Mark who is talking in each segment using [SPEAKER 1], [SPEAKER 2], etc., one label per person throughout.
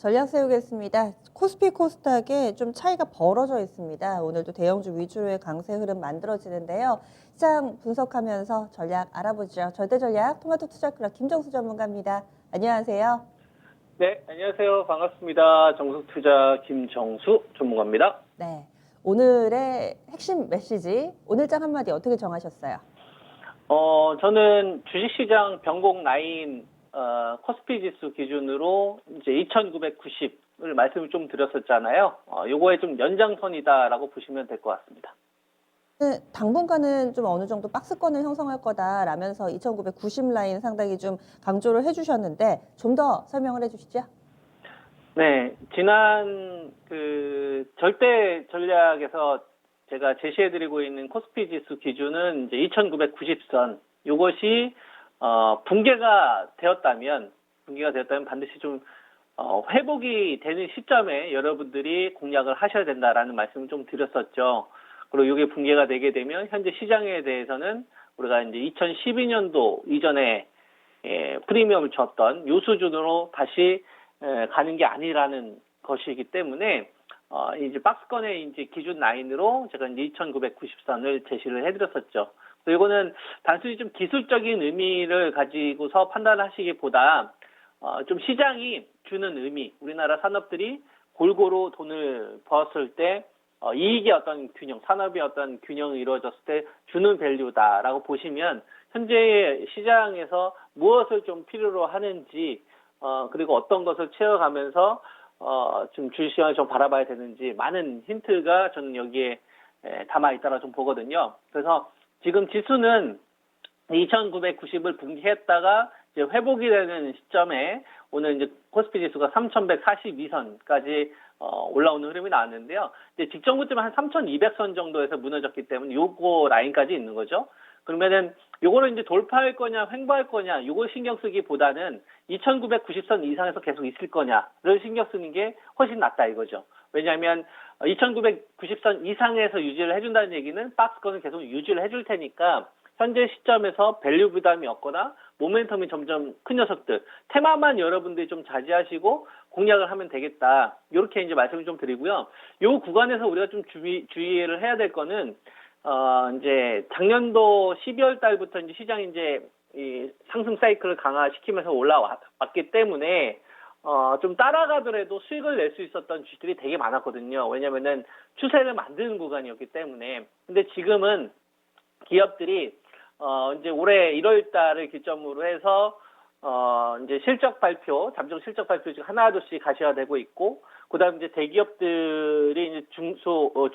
[SPEAKER 1] 전략 세우겠습니다. 코스피 코스닥에 좀 차이가 벌어져 있습니다. 오늘도 대형주 위주로의 강세 흐름 만들어지는데요. 시장 분석하면서 전략 알아보죠. 절대전략 토마토 투자클럽 김정수 전문가입니다. 안녕하세요.
[SPEAKER 2] 네, 안녕하세요. 반갑습니다. 정석투자 김정수 전문가입니다.
[SPEAKER 1] 네, 오늘의 핵심 메시지, 오늘장 한마디 어떻게 정하셨어요?
[SPEAKER 2] 저는 주식시장 변곡 라인 코스피 지수 기준으로 이제 2,990을 말씀을 좀 드렸었잖아요. 요거에 좀 연장선이다라고 보시면 될 것 같습니다.
[SPEAKER 1] 네, 당분간은 좀 어느 정도 박스권을 형성할 거다라면서 2,990 라인 상당히 좀 강조를 해주셨는데 좀 더 설명을 해주시죠.
[SPEAKER 2] 네, 지난 절대 전략에서 제가 제시해드리고 있는 코스피 지수 기준은 이제 2,990선. 요것이 붕괴가 되었다면 반드시 좀 회복이 되는 시점에 여러분들이 공략을 하셔야 된다라는 말씀을 좀 드렸었죠. 그리고 이게 붕괴가 되게 되면 현재 시장에 대해서는 우리가 이제 2012년도 이전에 프리미엄을 줬던 요 수준으로 다시 가는 게 아니라는 것이기 때문에 이제 박스권의 이제 기준 라인으로 제가 이제 2,990선을 제시를 해드렸었죠. 이거는 단순히 좀 기술적인 의미를 가지고서 판단하시기보다 좀 시장이 주는 의미, 우리나라 산업들이 골고루 돈을 벌었을 때 이익의 어떤 균형, 산업의 어떤 균형이 이루어졌을 때 주는 밸류다라고 보시면 현재 시장에서 무엇을 좀 필요로 하는지 그리고 어떤 것을 채워가면서 좀 주식시장을 좀 바라봐야 되는지 많은 힌트가 저는 여기에 담아 있다라 좀 보거든요. 그래서 지금 지수는 2,990을 붕괴했다가 이제 회복이 되는 시점에 오늘 이제 코스피 지수가 3,142선까지 올라오는 흐름이 나왔는데요. 이제 직전구쯤 한 3,200선 정도에서 무너졌기 때문에 요거 라인까지 있는 거죠. 그러면은 요거를 이제 돌파할 거냐 횡보할 거냐 요걸 신경 쓰기보다는 2,990선 이상에서 계속 있을 거냐를 신경 쓰는 게 훨씬 낫다 이거죠. 왜냐하면 2,990선 이상에서 유지를 해준다는 얘기는 박스권을 계속 유지를 해줄 테니까 현재 시점에서 밸류 부담이 없거나 모멘텀이 점점 큰 녀석들 테마만 여러분들이 좀 자제하시고 공략을 하면 되겠다 이렇게 이제 말씀을 좀 드리고요. 요 구간에서 우리가 좀 주의를 해야 될 거는 이제 작년도 12월 달부터 이제 시장이 이제 이 상승 사이클을 강화시키면서 올라왔기 때문에 좀 따라가더라도 수익을 낼 수 있었던 주식들이 되게 많았거든요. 왜냐면은 추세를 만드는 구간이었기 때문에. 근데 지금은 기업들이 이제 올해 1월 달을 기점으로 해서 이제 실적 발표, 잠정 실적 발표 지금 하나둘씩 가셔야되고 있고, 그다음 이제 대기업들이 이제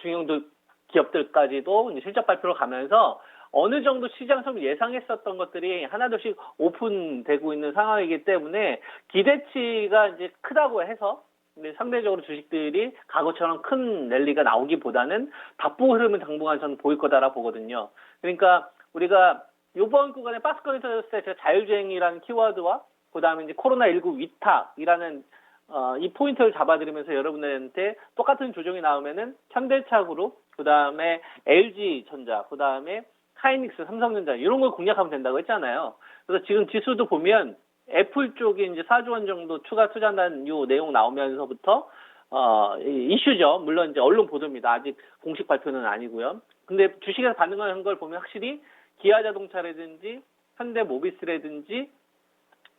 [SPEAKER 2] 중형도 기업들까지도 이제 실적 발표를 가면서 어느 정도 시장에서 예상했었던 것들이 하나둘씩 오픈되고 있는 상황이기 때문에 기대치가 이제 크다고 해서 상대적으로 주식들이 과거처럼 큰 랠리가 나오기보다는 답보 흐름은 당분간 저는 보일 거다라 보거든요. 그러니까 우리가 이번 구간에 박스권에서 했을 때 제가 자율주행이라는 키워드와 그다음에 이제 코로나19 위탁이라는 이 포인트를 잡아드리면서 여러분들한테 똑같은 조정이 나오면은 현대차그룹, 그다음에 LG전자, 그다음에 하이닉스, 삼성전자 이런 걸 공략하면 된다고 했잖아요. 그래서 지금 지수도 보면 애플 쪽에 이제 4조 원 정도 추가 투자한다는 요 내용 나오면서부터 이슈죠. 물론 이제 언론 보도입니다. 아직 공식 발표는 아니고요. 근데 주식에서 반응하는 걸 보면 확실히 기아자동차라든지 현대모비스라든지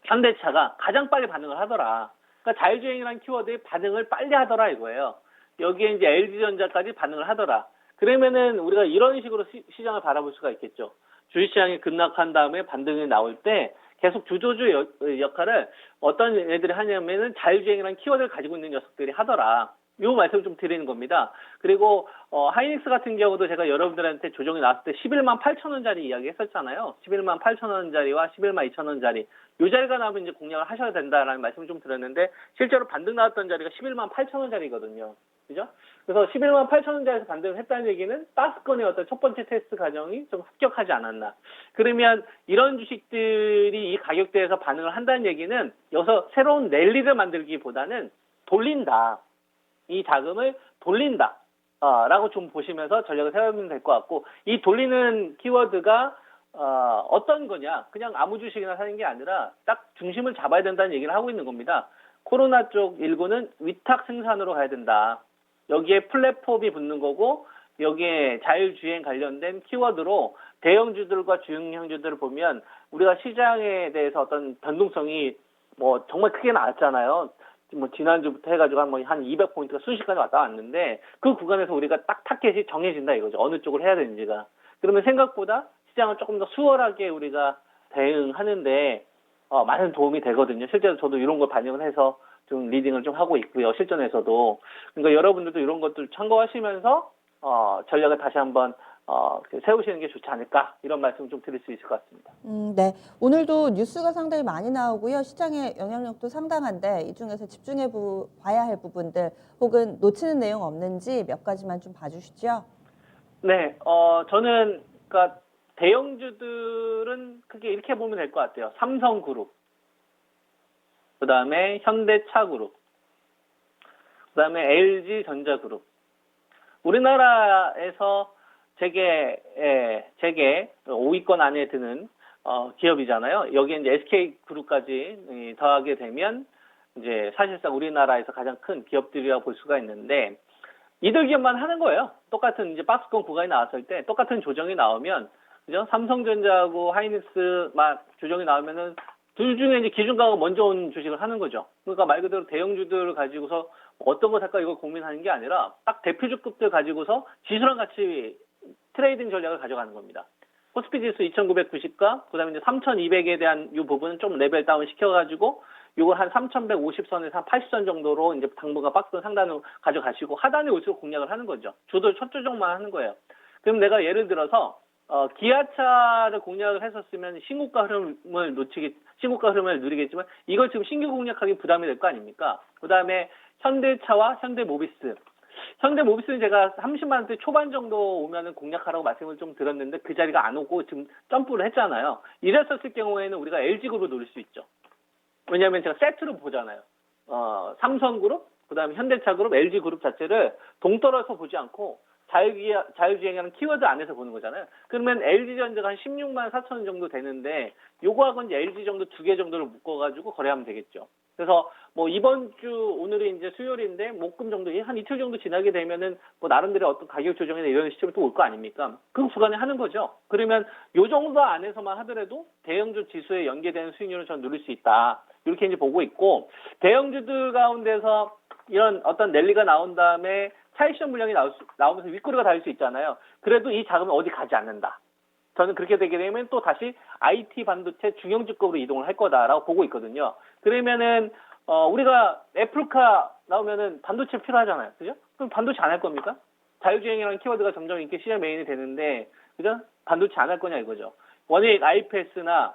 [SPEAKER 2] 현대차가 가장 빨리 반응을 하더라. 그러니까 자율주행이라는 키워드의 반응을 빨리 하더라 이거예요. 여기에 이제 LG전자까지 반응을 하더라. 그러면은 우리가 이런 식으로 시장을 바라볼 수가 있겠죠. 주식시장이 급락한 다음에 반등이 나올 때 계속 주도주 역할을 어떤 애들이 하냐면은 자율주행이라는 키워드를 가지고 있는 녀석들이 하더라. 요 말씀을 좀 드리는 겁니다. 그리고 하이닉스 같은 경우도 제가 여러분들한테 조정이 나왔을 때 11만 8천 원짜리 이야기 했었잖아요. 11만 8천 원짜리와 11만 2천 원짜리 요 자리가 나오면 이제 공략을 하셔야 된다라는 말씀을 좀 드렸는데 실제로 반등 나왔던 자리가 11만 8천 원짜리거든요. 그죠? 그래서 11만 8천 원짜리에서 반등을 했다는 얘기는 박스권의 어떤 첫 번째 테스트 과정이 좀 합격하지 않았나. 그러면 이런 주식들이 이 가격대에서 반응을 한다는 얘기는 여기서 새로운 랠리를 만들기보다는 돌린다. 이 자금을 돌린다. 라고 좀 보시면서 전략을 세우면 될 것 같고, 이 돌리는 키워드가 어떤 거냐, 그냥 아무 주식이나 사는 게 아니라 딱 중심을 잡아야 된다는 얘기를 하고 있는 겁니다. 코로나 쪽 일구는 위탁 생산으로 가야 된다. 여기에 플랫폼이 붙는 거고 여기에 자율주행 관련된 키워드로 대형주들과 중형주들을 보면 우리가 시장에 대해서 어떤 변동성이 뭐 정말 크게 나왔잖아요. 뭐 지난주부터 해가지고 한 200포인트가 순식간에 왔다 갔는데 그 구간에서 우리가 딱 타켓이 정해진다 이거죠. 어느 쪽을 해야 되는지가. 그러면 생각보다 시장을 조금 더 수월하게 우리가 대응하는데 많은 도움이 되거든요. 실제로 저도 이런 걸 반영을 해서 좀 리딩을 좀 하고 있고요. 실전에서도. 그러니까 여러분들도 이런 것들 참고하시면서 전략을 다시 한번 세우시는 게 좋지 않을까 이런 말씀 좀 드릴 수 있을 것 같습니다.
[SPEAKER 1] 네. 오늘도 뉴스가 상당히 많이 나오고요. 시장의 영향력도 상당한데 이 중에서 집중해 봐야 할 부분들 혹은 놓치는 내용 없는지 몇 가지만 좀 봐주시죠.
[SPEAKER 2] 네, 저는 그러니까 대형주들은 크게 이렇게 보면 될 것 같아요. 삼성그룹, 그 다음에 현대차그룹, 그 다음에 LG전자그룹. 우리나라에서 재계 5위권 안에 드는 기업이잖아요. 여기에 이제 SK그룹까지 더하게 되면 이제 사실상 우리나라에서 가장 큰 기업들이라고 볼 수가 있는데 이들 기업만 하는 거예요. 똑같은 이제 박스권 구간이 나왔을 때 똑같은 조정이 나오면 그죠? 삼성전자하고 하이닉스 막 조정이 나오면은 둘 중에 이제 기준가가 먼저 온 주식을 하는 거죠. 그러니까 말 그대로 대형주들을 가지고서 어떤 거 살까 이걸 고민하는 게 아니라 딱 대표주급들 가지고서 지수랑 같이 트레이딩 전략을 가져가는 겁니다. 코스피 지수 2,990가 그다음에 이제 3,200에 대한 이 부분은 좀 레벨 다운 시켜가지고 요걸 한 3,150선에서 한 80선 정도로 이제 당분간 박스 상단으로 가져가시고 하단에 올수록 공략을 하는 거죠. 주도 첫 조정만 하는 거예요. 그럼 내가 예를 들어서 기아차를 공략을 했었으면 신고가 흐름을 누리겠지만 이걸 지금 신규 공략하기 부담이 될 거 아닙니까? 그다음에 현대차와 현대모비스. 현대모비스는 제가 30만 원대 초반 정도 오면은 공략하라고 말씀을 좀 드렸는데 그 자리가 안 오고 지금 점프를 했잖아요. 이랬었을 경우에는 우리가 LG그룹을 노릴 수 있죠. 왜냐하면 제가 세트로 보잖아요. 삼성그룹, 그다음에 현대차그룹, LG그룹 자체를 동떨어서 보지 않고 자율주행이라는 키워드 안에서 보는 거잖아요. 그러면 LG전자가 한 16만 4천 원 정도 되는데 요거하고 이제 LG 정도 두 개 정도를 묶어가지고 거래하면 되겠죠. 그래서 뭐 이번 주 오늘이 이제 수요일인데 목금 정도 한 이틀 정도 지나게 되면은 뭐 나름대로 어떤 가격 조정이나 이런 시점이 또 올 거 아닙니까? 그 구간에 하는 거죠. 그러면 요 정도 안에서만 하더라도 대형주 지수에 연계되는 수익률을 전 누릴 수 있다. 이렇게 이제 보고 있고 대형주들 가운데서 이런 어떤 랠리가 나온 다음에 차익실현 물량이 나오면서 윗꼬리가 달릴 수 있잖아요. 그래도 이 자금은 어디 가지 않는다. 저는 그렇게 되게 되면 또 다시 IT 반도체 중형주급으로 이동을 할 거다라고 보고 있거든요. 그러면은 우리가 애플카 나오면은 반도체 필요하잖아요. 그죠? 그럼 반도체 안 할 겁니까? 자율주행이라는 키워드가 점점 이렇게 시장 메인이 되는데 그죠? 반도체 안 할 거냐 이거죠. 원익 IPS나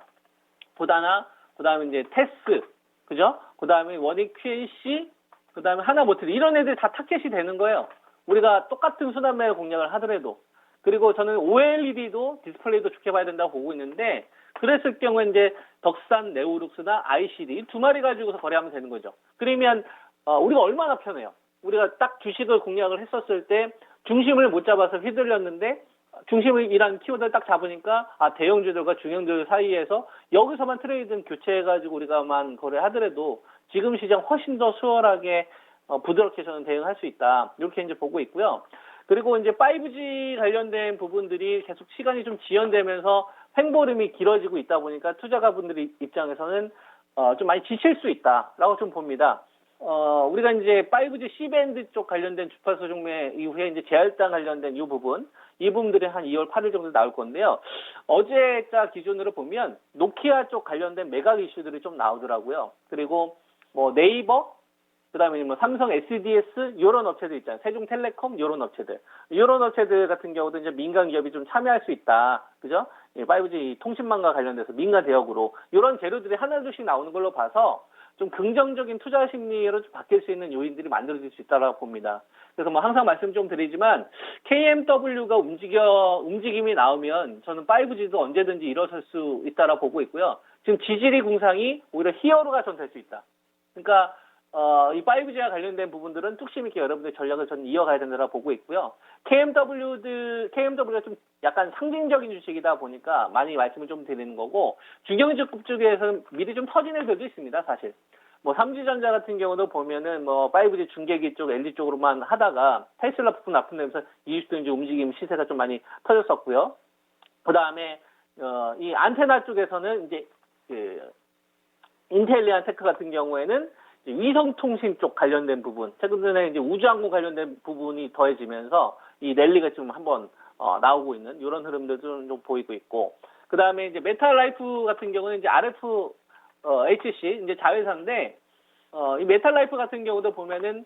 [SPEAKER 2] 보다나 그다음에 이제 테스 그죠? 그다음에 원익 QNC 그다음에 하나모틀 이런 애들 다 타켓이 되는 거예요. 우리가 똑같은 순환매를 공략을 하더라도. 그리고 저는 OLED도 디스플레이도 좋게 봐야 된다고 보고 있는데 그랬을 경우에 이제 덕산, 네오룩스나 ICD 이 두 마리 가지고서 거래하면 되는 거죠. 그러면 우리가 얼마나 편해요. 우리가 딱 주식을 공략을 했었을 때 중심을 못 잡아서 휘둘렸는데 중심이란 키워드를 딱 잡으니까 대형주들과 중형주들 사이에서 여기서만 트레이드 교체해가지고 우리가만 거래하더라도 지금 시장 훨씬 더 수월하게 부드럽게 저는 대응할 수 있다. 이렇게 이제 보고 있고요. 그리고 이제 5G 관련된 부분들이 계속 시간이 좀 지연되면서 횡보름이 길어지고 있다 보니까 투자가분들 입장에서는 좀 많이 지칠 수 있다라고 좀 봅니다. 우리가 이제 5G C밴드 쪽 관련된 주파수 종매 이후에 이제 재할당 관련된 이 부분들이 한 2월 8일 정도 나올 건데요. 어제자 기준으로 보면 노키아 쪽 관련된 매각 이슈들이 좀 나오더라고요. 그리고 뭐 네이버, 그다음에 뭐 삼성 SDS 이런 업체들 있잖아요. 세종텔레콤 이런 업체들 같은 경우도 이제 민간 기업이 좀 참여할 수 있다. 그죠? 5G 통신망과 관련돼서 민간 대역으로 이런 재료들이 하나둘씩 나오는 걸로 봐서 좀 긍정적인 투자 심리로 좀 바뀔 수 있는 요인들이 만들어질 수 있다고 봅니다. 그래서 뭐 항상 말씀 좀 드리지만 KMW가 움직임이 나오면 저는 5G도 언제든지 일어설 수 있다라고 보고 있고요. 지금 지지리 궁상이 오히려 히어로가 전 될 수 있다. 그러니까 이 5G와 관련된 부분들은 뚝심 있게 여러분들 전략을 저는 이어가야 된다고 보고 있고요. KMW가 좀 약간 상징적인 주식이다 보니까 많이 말씀을 좀 드리는 거고 중형주급 쪽에서는 미리 좀 터진 애들도 있습니다, 사실. 뭐 삼지전자 같은 경우도 보면은 뭐 5G 중계기 쪽 LG 쪽으로만 하다가 테슬라 부품 납품되면서 20도 이제 움직임 시세가 좀 많이 터졌었고요. 그다음에 이 안테나 쪽에서는 이제 그 인텔리안 테크 같은 경우에는 이제 위성통신 쪽 관련된 부분, 최근에 이제 우주항공 관련된 부분이 더해지면서 이 랠리가 지금 한번 나오고 있는 이런 흐름들도 좀 보이고 있고, 그 다음에 이제 메탈라이프 같은 경우는 이제 RF HC 이제 자회사인데 이 메탈라이프 같은 경우도 보면은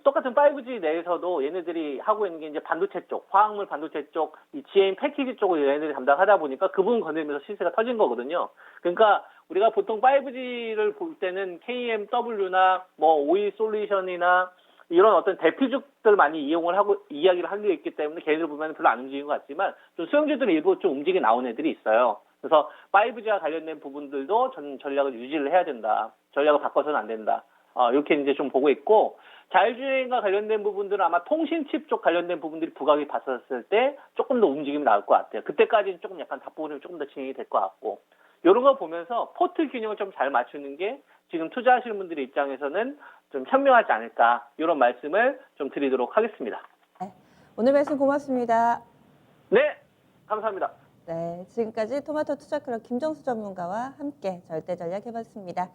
[SPEAKER 2] 똑같은 5G 내에서도 얘네들이 하고 있는 게 이제 반도체 쪽, 화학물 반도체 쪽, 이 GM 패키지 쪽을 얘네들이 담당하다 보니까 그 부분 건드리면서 시세가 터진 거거든요. 그러니까 우리가 보통 5G를 볼 때는 KMW나 뭐 오이 솔루션이나 이런 어떤 대표주들 많이 이용을 하고 이야기를 하고 있기 때문에 걔네들 보면 별로 안 움직이는 것 같지만 좀 수영주들은 일부 좀 움직이 나온 애들이 있어요. 그래서 5G와 관련된 부분들도 전략을 유지를 해야 된다. 전략을 바꿔서는 안 된다. 이렇게 이제 좀 보고 있고, 자율주행과 관련된 부분들은 아마 통신칩 쪽 관련된 부분들이 부각이 봤었을 때 조금 더 움직임이 나올 것 같아요. 그때까지는 조금 약간 답부분이 조금 더 진행이 될 것 같고, 이런 거 보면서 포트 균형을 좀 잘 맞추는 게 지금 투자하시는 분들의 입장에서는 좀 현명하지 않을까, 이런 말씀을 좀 드리도록 하겠습니다.
[SPEAKER 1] 네, 오늘 말씀 고맙습니다.
[SPEAKER 2] 네, 감사합니다.
[SPEAKER 1] 네, 지금까지 토마토 투자클럽 김정수 전문가와 함께 절대 전략 해봤습니다.